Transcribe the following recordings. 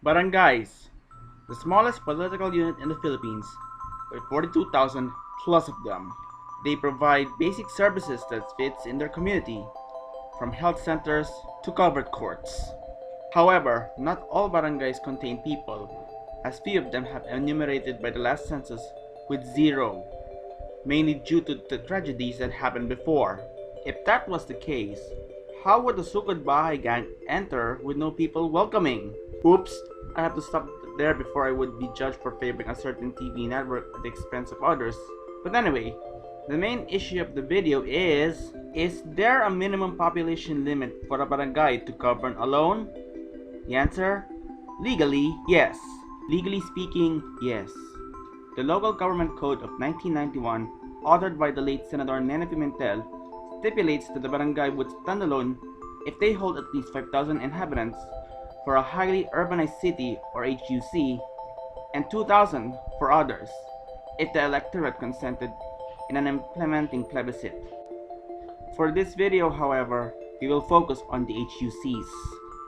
Barangays, the smallest political unit in the Philippines, with 42,000 plus of them. They provide basic services that fits in their community, from health centers to covered courts. However, not all barangays contain people, as few of them have enumerated by the last census with zero, mainly due to the tragedies that happened before. If that was the case, how would the Sukod Bahay gang enter with no people welcoming? Oops, I have to stop there before I would be judged for favoring a certain TV network at the expense of others. But anyway, the main issue of the video is there a minimum population limit for a barangay to govern alone? The answer? Legally, yes. Legally speaking, yes. The Local Government Code of 1991, authored by the late Senator Nene Pimentel, stipulates that the barangay would stand alone if they hold at least 5,000 inhabitants for a highly urbanized city or HUC, and 2,000 for others, if the electorate consented in an implementing plebiscite. For this video, however, we will focus on the HUCs.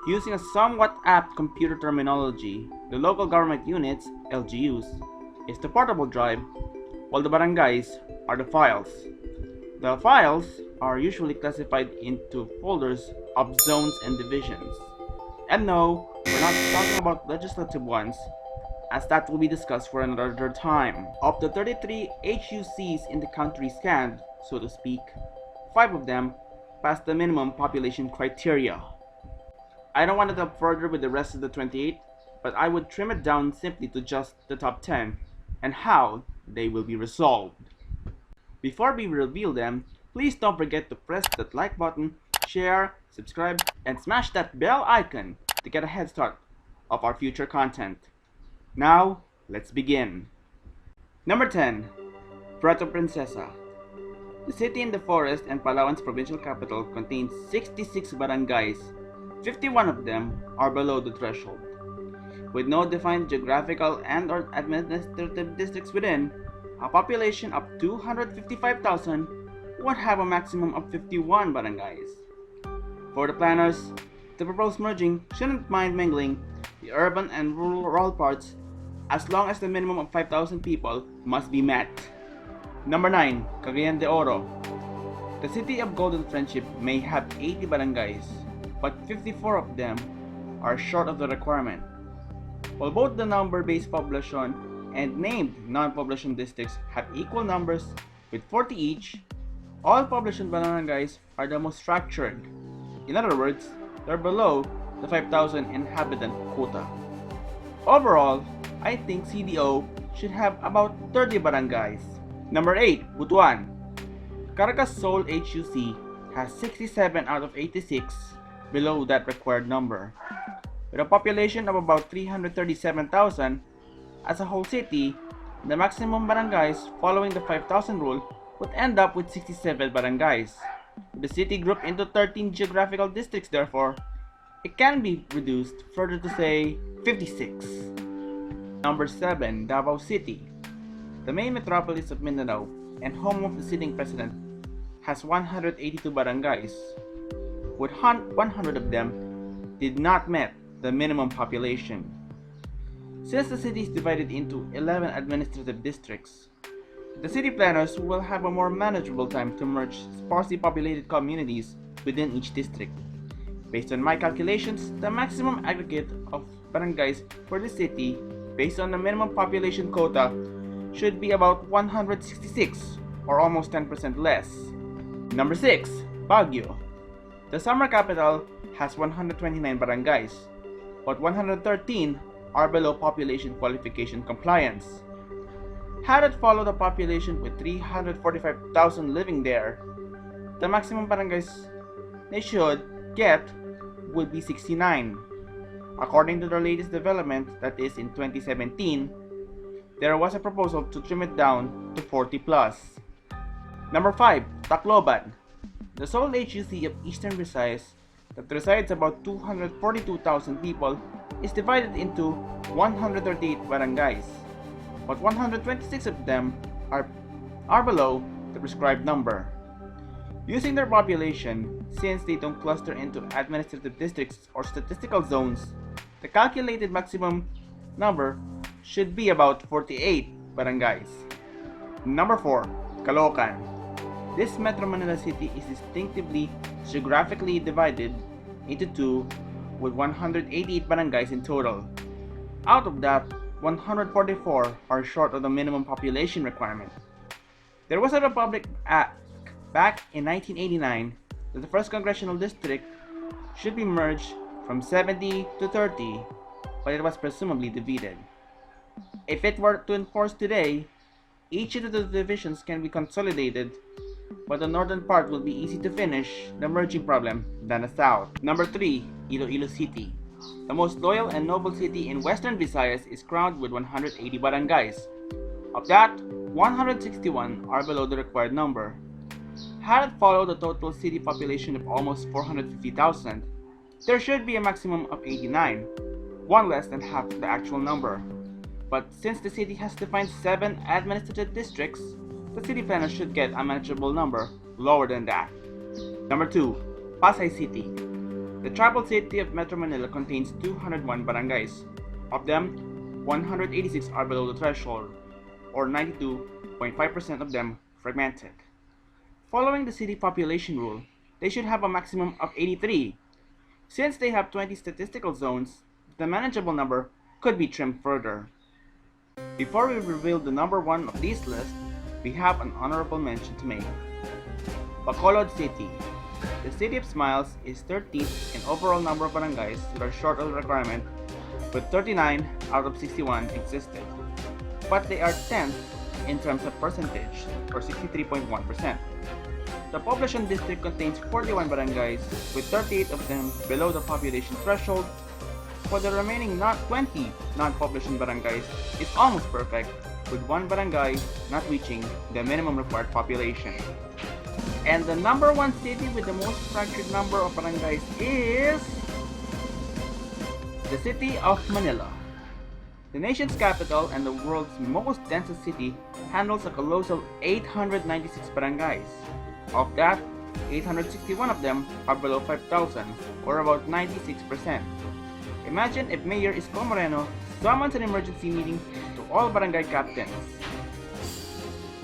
Using a somewhat apt computer terminology, the local government units, LGUs, is the portable drive, while the barangays are the files. The files are usually classified into folders of zones and divisions. And no, we're not talking about legislative ones, as that will be discussed for another time. Of the 33 HUCs in the country scanned, so to speak, 5 of them passed the minimum population criteria. I don't want to delve further with the rest of the 28, but I would trim it down simply to just the top 10 and how they will be resolved. Before we reveal them, please don't forget to press that like button, share, subscribe, and smash that bell icon to get a head start of our future content. Now, let's begin. Number 10. Beretta Princesa. The city in the forest and Palawan's provincial capital contains 66 barangays. 51 of them are below the threshold. With no defined geographical and/or administrative districts within, a population of 255,000 would have a maximum of 51 barangays. For the planners, the proposed merging shouldn't mind mingling the urban and rural parts as long as the minimum of 5,000 people must be met. Number 9. Cagayan de Oro. The city of Golden Friendship may have 80 barangays, but 54 of them are short of the requirement. While both the number-based population and named non-population districts have equal numbers with 40 each, all population barangays are the most fractured. In other words, they're below the 5,000 inhabitant quota. Overall, I think CDO should have about 30 barangays. Number 8. Butuan. Caraca's sole HUC has 67 out of 86 below that required number. With a population of about 337,000, as a whole city, the maximum barangays following the 5,000 rule would end up with 67 barangays. With the city grouped into 13 geographical districts, therefore, it can be reduced further to say 56. Number 7. Davao City. The main metropolis of Mindanao and home of the sitting president has 182 barangays, with 100 of them did not meet the minimum population. Since the city is divided into 11 administrative districts, the city planners will have a more manageable time to merge sparsely populated communities within each district. Based on my calculations, the maximum aggregate of barangays for the city, based on the minimum population quota, should be about 166, or almost 10% less. Number 6. Baguio. The summer capital has 129 barangays, but 113 are below population qualification compliance. Had it followed a population with 345,000 living there, the maximum barangays they should get would be 69. According to the latest development, that is in 2017, there was a proposal to trim it down to 40 plus. Number 5. Tacloban. The sole HUC of Eastern Visayas that resides about 242,000 people is divided into 138 barangays, but 126 of them are below the prescribed number. Using their population, since they don't cluster into administrative districts or statistical zones, The calculated maximum number should be about 48 barangays. Number 4. Colocan. This Metro Manila city is distinctively geographically divided into two with 188 barangays in total. Out of that, 144 are short of the minimum population requirement. There was a Republic Act back in 1989 that the 1st Congressional District should be merged from 70 to 30, but it was presumably defeated. If it were to enforce today, each of the divisions can be consolidated, but the northern part will be easy to finish the merging problem than the south. Number 3. Iloilo City. The most loyal and noble city in Western Visayas is crowned with 180 barangays. Of that, 161 are below the required number. Had it followed a total city population of almost 450,000, there should be a maximum of 89, one less than half the actual number. But since the city has defined 7 administrative districts, the city planners should get a manageable number lower than that. Number 2. Pasay City. The tribal city of Metro Manila contains 201 barangays. Of them, 186 are below the threshold, or 92.5% of them fragmented. Following the city population rule, they should have a maximum of 83. Since they have 20 statistical zones, the manageable number could be trimmed further. Before we reveal the number 1 of this list, we have an honorable mention to make. Bacolod City. The City of Smiles is 13th in overall number of barangays that are short of the requirement, with 39 out of 61 existed. But they are 10th in terms of percentage, or 63.1%. The population district contains 41 barangays, with 38 of them below the population threshold. For the remaining 20 non-population barangays is almost perfect, with one barangay not reaching the minimum required population. And the number 1 city with the most fractured number of barangays is the city of Manila. The nation's capital and the world's most densest city handles a colossal 896 barangays. Of that, 861 of them are below 5,000, or about 96%. Imagine if Mayor Isko Moreina summons an emergency meeting to all barangay captains.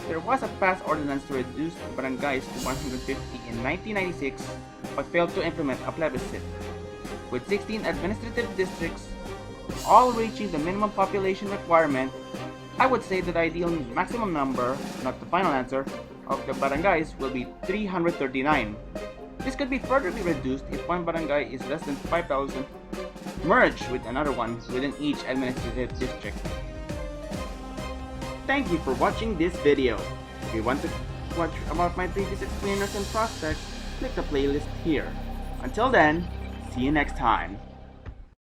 There was a past ordinance to reduce barangays to 150 in 1996, but failed to implement a plebiscite. With 16 administrative districts, all reaching the minimum population requirement, I would say that the ideal maximum number, not the final answer, of the barangays will be 339. This could be further reduced if one barangay is less than 5,000, merged with another one within each administrative district. Thank you for watching this video. If you want to watch about my previous explainers and prospects, click the playlist here. Until then, see you next time.